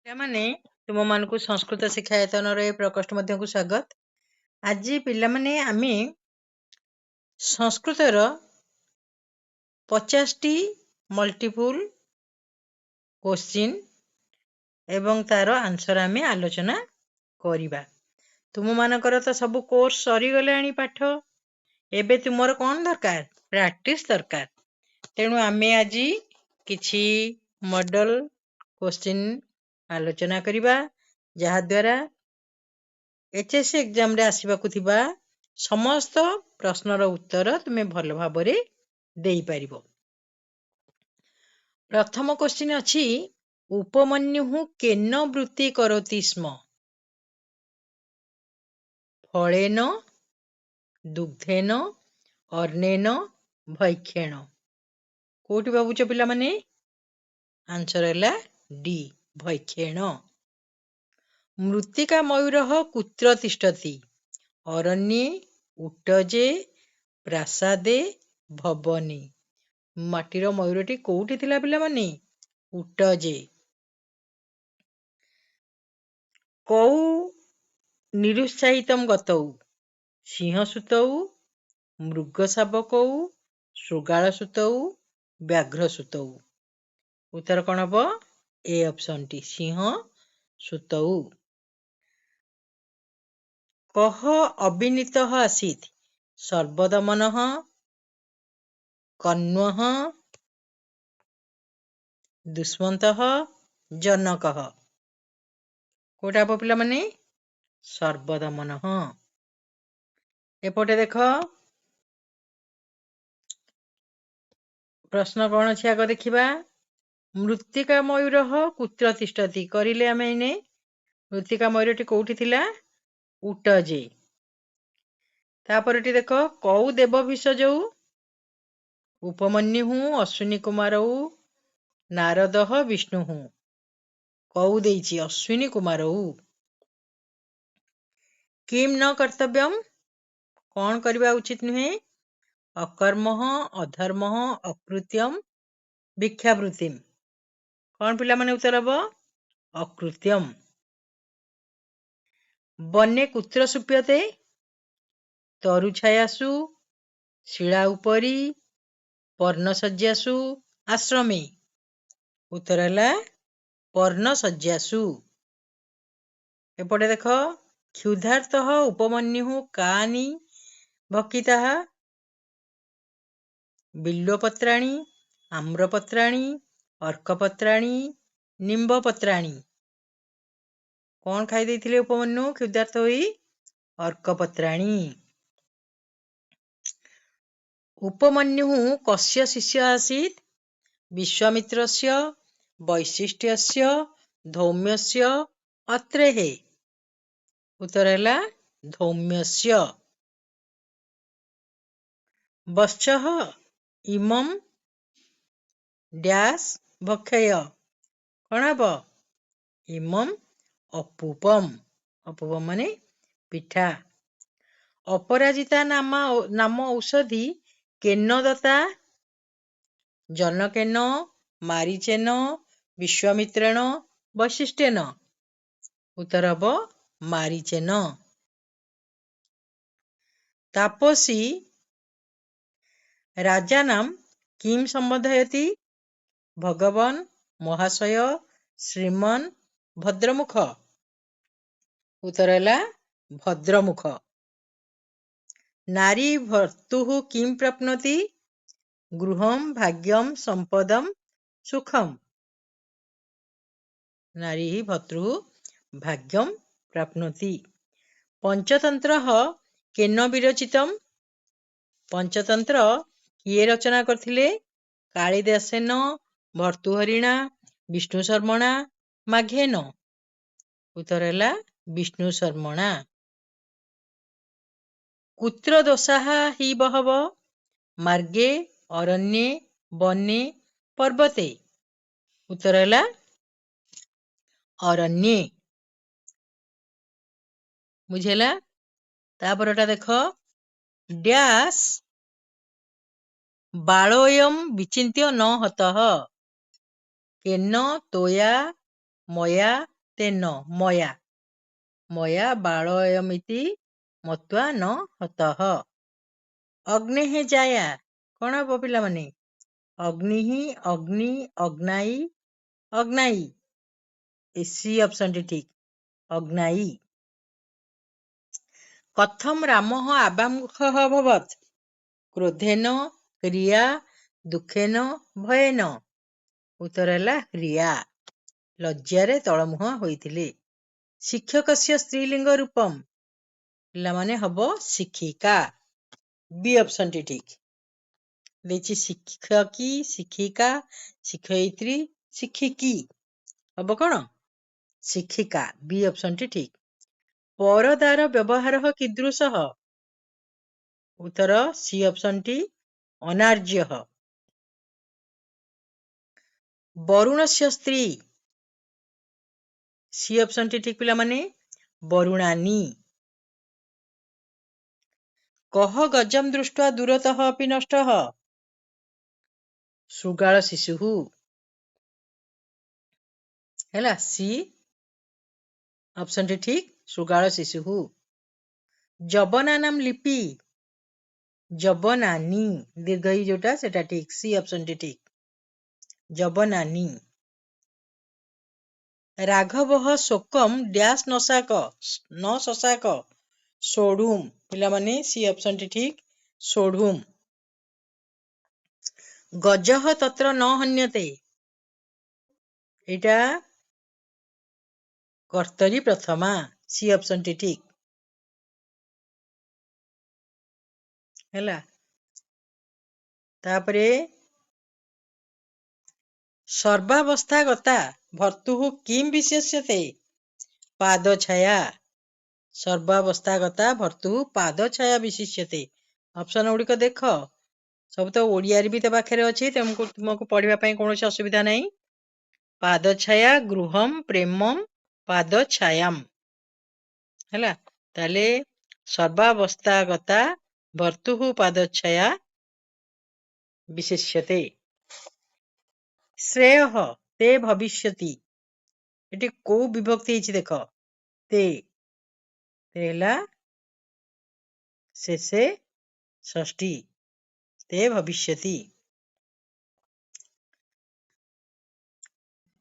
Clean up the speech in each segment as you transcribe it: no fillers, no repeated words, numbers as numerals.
ପିଲାମାନେ ତୁମମାନଙ୍କୁ ସଂସ୍କୃତ ଶିକ୍ଷାୟତନର ଏ ପ୍ରକୋଷ୍ଠ ମଧ୍ୟକୁ ସ୍ୱାଗତ। ଆଜି ପିଲାମାନେ ଆମେ ସଂସ୍କୃତର 50ଟି ମଲ୍ଟିପୁଲ କ୍ୱେଶ୍ଚିନ୍ ଏବଂ ତାର ଆନ୍ସର ଆମେ ଆଲୋଚନା କରିବା। ତୁମମାନଙ୍କର ତ ସବୁ କୋର୍ସ ସରିଗଲାଣି ପାଠ। ଏବେ ତୁମର କ'ଣ ଦରକାର? ପ୍ରାକ୍ଟିସ୍ ଦରକାର। ତେଣୁ ଆମେ ଆଜି କିଛି ମଡେଲ କ୍ୱେଶ୍ଚିନ୍ ଆଲୋଚନା କରିବା, ଯାହାଦ୍ୱାରା HSC ଏକ୍ଜାମରେ ଆସିବାକୁ ଥିବା ସମସ୍ତ ପ୍ରଶ୍ନର ଉତ୍ତର ତୁମେ ଭଲ ଭାବରେ ଦେଇପାରିବ। ପ୍ରଥମ କ୍ୱେଶ୍ଚିନ୍ ଅଛି, ଉପମନ୍ୟୁଃ କେନ ବୃତ୍ତି କରୋତି ସ୍ମ? ଫଳେନ, ଦୁଗ୍ଧେନ, ଅର୍ଣ୍ଣେନ, ଭୈକ୍ଷେଣ। କୋଉଠି ଭାବୁଛ ପିଲାମାନେ? ଆନ୍ସର ହେଲା ଡି, ଭୈକ୍ଷେଣ। ମୃତ୍ତିକା ମୟୂରଃ କୁତ୍ର ତିଷ୍ଠତି? ଅରଣ୍ये, ଉଟ୍ଟଜେ, ପ୍ରାସାଦେ, ଭବନେ। ମାଟିର ମୟୂରଟି କୋଉଠି ଥିଲା ପିଲାମାନେ? ଉଟ୍ଟଜେ। କଉ ନିରୁତ୍ସାହିତଂ ଗତୌ? ସିଂହସୂତୌ, ମୃଗଶାବକୌ, ଶୃଗାଳସୂତୌ, ବ୍ୟାଘ୍ରସୂତୌ। ଉତ୍ତର କ'ଣ ହବ? ଏ ଅପସନଟି, ସିଂହସୂତୌ। କଃ ଅବିନୀତଃ ଆसीତ୍? ସର୍ବଦମନଃ, କଣ୍ୱଃ, ଦୁଷ୍ମନ୍ତଃ, ଜନକଃ। କୋଉଟା ହବ ପିଲାମାନେ? ସର୍ବଦମନଃ। ଏପଟେ ଦେଖ, ପ୍ରଶ୍ନ କ'ଣ ଅଛି ଆଗ ଦେଖିବା। ମୃତ୍ତିକା ମୟୂରଃ କୁତ୍ର ତିଷ୍ଠତି? କରିଲେ ଆମେ ଏଇନେ। ମୃତ୍ତିକା ମୟୂରଟି କୋଉଠି ଥିଲା? ଉଟ୍ଟଜେ। ତାପରେ ଏଠି ଦେଖ, କଉ ଦେବ ଭେଷଜୌ? ଉପମନ୍ୟୁଃ, ଅଶ୍ୱିନୀ କୁମାରୌ, ନାରଦଃ, ବିଷ୍ଣୁଃ। କଉ ଦେଇଛି, ଅଶ୍ୱିନୀ କୁମାରୌ। କିମ୍ ନ କର୍ତ୍ତବ୍ୟମ୍? କ'ଣ କରିବା ଉଚିତ ନୁହେଁ? ଅକର୍ମଃ, ଅଧର୍ମଃ, ଅକୃତ୍ୟମ୍, ଭିକ୍ଷାବୃତ୍ତିମ୍। କ'ଣ ପିଲାମାନେ ଉତ୍ତର ହବ? ଅକୃତ୍ୟମ୍। ବନେ କୁତ୍ର ସୁପ୍ୟତେ? ତରୁଛାୟାସୁ, ଶିଳା ଉପରି, ପର୍ଣ୍ଣଶଯ୍ୟାସୁ, ଆଶ୍ରମେ। ଉତ୍ତର ହେଲା ପର୍ଣ୍ଣଶଯ୍ୟାସୁ। ଏପଟେ ଦେଖ, କ୍ଷୁଧାର୍ତ୍ତଃ ଉପମନ୍ୟୁଃ କାନି ଭକ୍ଷିତାଃ? ବିଲ୍ୱପତ୍ରାଣି, ଆମ୍ରପତ୍ରାଣି, ଅର୍କପତ୍ରାଣି, ନିମ୍ବପତ୍ରାଣି। କ'ଣ ଖାଇ ଦେଇଥିଲେ ଉପମନ୍ୟୁ କ୍ଷୁଧାର୍ତ ହୋଇ? ଅର୍କପତ୍ରାଣି। ଉପମନ୍ୟୁଃ କସ୍ୟ ଶିଷ୍ୟ ଆସୀତ୍? ବିଶ୍ୱାମିତ୍ରସ୍ୟ, ବୈଶିଷ୍ଟ୍ୟସ୍ୟ, ଧୌମ୍ୟସ୍ୟ, ଅତ୍ରେଃ। ଉତ୍ତର ହେଲା ଧୌମ୍ୟସ୍ୟ। ବତ୍ସଃ ଇମଂ ଡ୍ୟାସ୍ ଭକ୍ଷୟ? କ'ଣ ହବ? ଇମଂ ଅପୂପମ୍। ଅପୂପମ୍ ମାନେ ପିଠା। ଅପରାଜିତା ନାମ ଔଷଧି କେନ ଦତ୍ତା? ଜନକେନ, ମାରିଚେନ, ବିଶ୍ୱାମିତ୍ରେଣ, ବୈଶିଷ୍ଟ୍ୟେନ। ଉତ୍ତର ହବ ମାରିଚେନ। ତାପସୀ ରାଜାନାମ୍ କିମ୍ ସମ୍ବୋଧୟତି? ଭଗବନ୍, ମହାଶୟ, ଶ୍ରୀମନ୍, ଭଦ୍ରମୁଖ। ଉତ୍ତର ହେଲା ଭଦ୍ରମୁଖ। ନାରୀ ଭର୍ତ୍ତୁଃ କିମ୍ ପ୍ରାପ୍ନୋତି? ଗୃହମ୍, ଭାଗ୍ୟମ୍, ସମ୍ପଦମ୍, ସୁଖମ୍। ନାରୀ ଭର୍ତ୍ତୁଃ ଭାଗ୍ୟମ୍ ପ୍ରାପ୍ନୋତି। ପଞ୍ଚତନ୍ତ୍ରଃ କେନ ବିରଚିତମ୍? ପଞ୍ଚତନ୍ତ୍ର କିଏ ରଚନା କରିଥିଲେ? କାଳିଦାସେନ, ଭର୍ତ୍ତୃହରିଣା, ବିଷ୍ଣୁ ଶର୍ମଣା, ମାଘେନ। ଉତ୍ତର ହେଲା ବିଷ୍ଣୁ ଶର୍ମଣା। କୁତ୍ର ଦୋଷାଃ ହି ବହବ? ମାର୍ଗେ, ଅରଣ୍ये, ବନେ, ପର୍ବତେ। ଉତ୍ତର ହେଲା ଅରଣ୍ये। ବୁଝିଲା? ତାପରଟା ଦେଖ, ଡ୍ୟାସ୍ ବାଳୋୟମ୍ ବିଚିନ୍ତ୍ୟ ନ ହତଃ? କେନ, ତୋୟା, मया तेन मया मया बालयमिति मत्वा न हतः अग्नेः जाया कौन हम पिला माने अग्निः अग्नि अग्नाई अग्नाई सी ऑप्शन टी ठीक अग्नाई कथम रामः आबामुखः अभवत् क्रोधेन क्रिया दुखेन भयेन उत्तर है क्रिया लज्जारे तलमुह होइथिले शिक्षकस्य स्त्रीलिंग रूपम पिला माने हबो शिक्षिका बी ऑप्शन टी ठीक देखिए शिक्षकी शिक्षिका शिक्षयित्री शिक्षिकी हब कौन शिक्षिका बी ऑप्शन टी ठीक परदार व्यवहार कीदृश उत्तर सी ऑप्शन टी अनार्य वरुण से स्त्री सी ऑप्शन टी ठीक पिला माने वरुणानी कह गजम दृष्ट्वा दूरतः अपि नष्टः शृगाल शिशु है सी ऑप्शन टी ठीक शृगाल शिशु जबनानाम लिपि जबनानी दीर्घई जोटा सेटा ठीक सी ऑप्शन टी ठीक जबनानी राघव शोकम डैश नशाक न शशाक सोढ़ुम पिला माने सी ऑप्शन टी ठीक सोढ़ुम गजः तत्र न हन्यते एटा कर्तरी प्रथमा सी ऑप्शन टी ठीक हैला तापरे सर्वावस्था गता भर्तुः किम विशेष्यते पादछाया सर्वावस्था गता भर्तुः पादछाया विशिष्यते ऑप्शन गुड़िक देख सब तो ओडिया भी तो पाखे अच्छी तुमको पढ़ा कौन असुविधा नहीं पादछाया गृहम प्रेमम पादछायाम है ताले सर्वावस्था गता भर्तुः पादछाया विशिष्यते श्रेय ते भविष्यति एटी को विभक्ति देख ते शेषे षष्ठी ते भविष्यति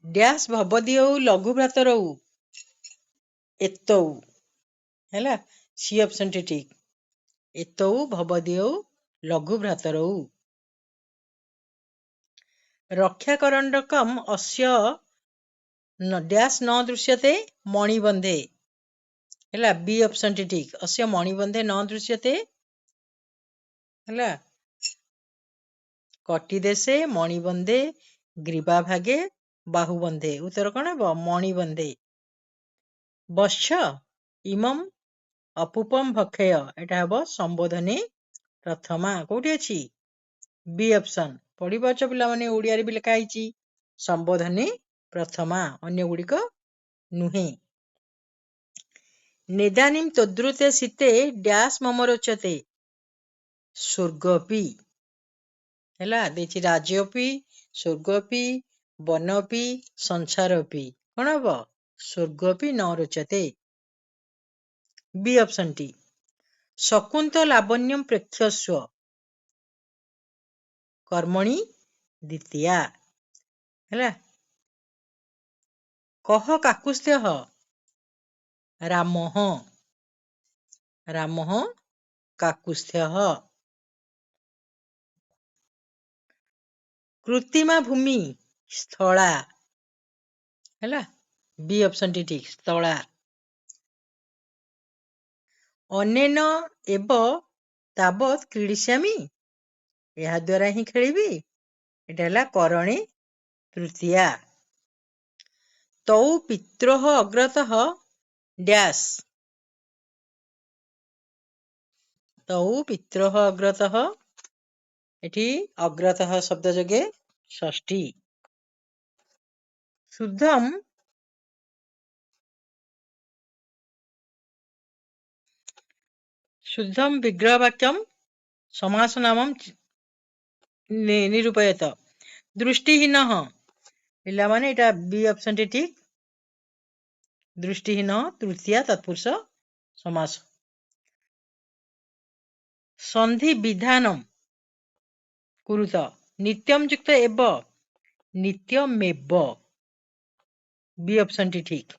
डैश भवदीय लघु भ्रातर एतौ है सी ऑप्शन टी ठीक एतौ भवदीय लघु भ्रातर रक्षाकरण्डकम अस्य डैश न दृश्यते मणिबंधे है बी ऑप्शन टी ठीक अस्य मणिबंधे न दृश्यते है कटिदेशे मणिबंधे ग्रीवा भागे बाहुबंधे उत्तर कौन हम मणिबंधे बश्च इमम अपूपम भक्षय एटा हम संबोधनी प्रथमा कौटी अच्छी बी ऑप्शन पढ़ी पाच पिला माने ओडिया भी लिखाई संबोधनी प्रथमा अन्य गुड़िक नुहे नेदानीम तद्रुते सीते डैश मम रोचते स्वर्गपी है देखी राज्यपी स्वर्गपी वनपी संसारपी कौन हम स्वर्गपी न रोचते बी ऑप्शन टी शकुंत लावण्यम प्रेक्षस्व कर्मणि द्वितीया है कह काकुस्त्य राम राम काकुस्त्य कृत्रिमा भूमि स्थला है बी ऑप्शन टी ठीक स्थला अनेन एव तावत क्रीडिष्यामि यह द्वारा ही खेली एटा करणी तृतीया तौ पित्रोः अग्रतः डैश तौ पित्रोः अग्रतः एठी अग्रतः शब्द जगे षष्ठी शुद्धम शुद्धम विग्रहवाक्यम समास नामम निरूपयत दृष्टिहीन पिला माने एटा बी ऑप्शन टी ठीक दृष्टिहीन तृतीया तत्पुरुष समास। संधि विधानम कुरुत नित्यम युक्त एव नित्यमेव बी ऑप्शन टी ठीक।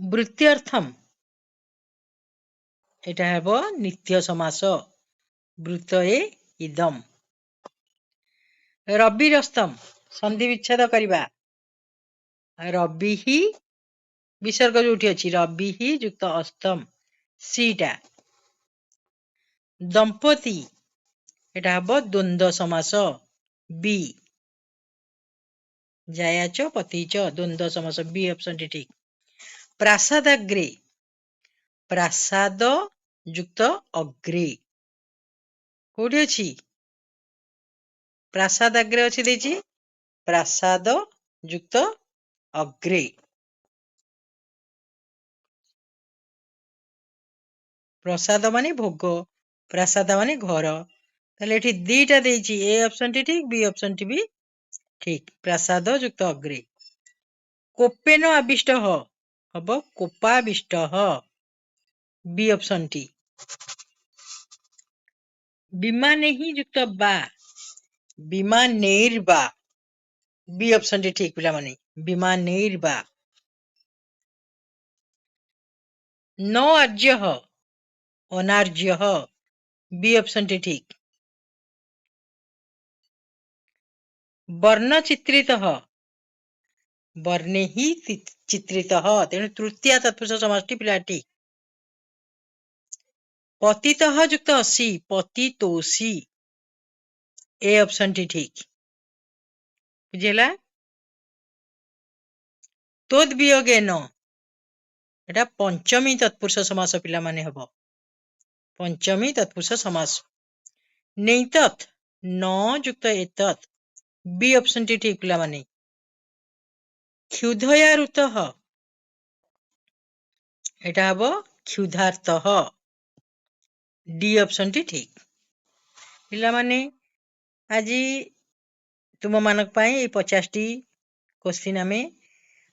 वृत्त्यर्थम एटा हेबो नित्य समास वृत्तये इदम। रविरस्तम संधि विच्छेद करिबा रवि ही विसर्ग जोठी अछि रवि ही युक्त अस्तम सीटा। दंपति एटा हेबो द्वंद्व समास बी। जायाच पतिच द्वंद्व समास बी ऑप्शन टी ठीक। प्रासादाग्रे प्रासाद युक्त अग्रे कोठी अछि प्रासादाग्रे अछि देछि प्रासाद युक्त अग्रे। प्रसाद माने भोग प्रासाद माने घर ताले एठी दीटा देछि ए ऑप्शन टी ठीक बी ऑप्शन टी भी ठीक प्रासाद युक्त अग्रे। कोपेन आविष्ट हब कोपाविष्ट बी ऑप्शन टी। विमाने ही युक्त बा विमानेर्बा बी ऑप्शन टी ठीक पिला माने विमानेर्बा। न आर्य अनार्य बी ऑप्शन टी ठीक। वर्ण चित्रित वर्णे ही चित्रित तेणु तृतीया तत्पुरुष समास पिला ठीक। पतित युक्त असी पतितोषी ए ऑप्शन टी ठीक बुझेला। तोद वियोगेन एटा पंचमी तत्पुरुष समास पिला माने हबो पंचमी तत्पुरुष समास। नैतत् न युक्त एतत् बी ऑप्शन टी ठीक पिला माने। क्षुधया ऋतः एटा हबो क्षुधार्तः डी ऑप्शन टी ठीक। पिला माने आज तुम मानक पाई 50टी क्वेश्चन आमे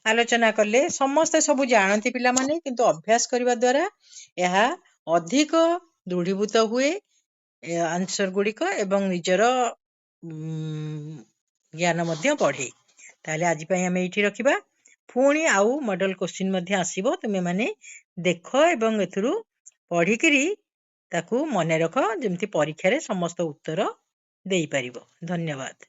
आलोचना कले समस्त सब जानती पिला माने किंतु अभ्यास करबा द्वारा यह अधिक दृढ़ीभूत हुए आंसर गुड़िक एवं निजर ज्ञान मध्य बढ़े। ताले आज पई हमें एठी रखिबा पुणी आउ मॉडल क्वेश्चन मध्य आसीबो तुमे माने देख एवं एथुरु पढ़िकरी ताकू मने रख जेमती परीक्षा रे समस्त उत्तर देई परिबो। धन्यवाद।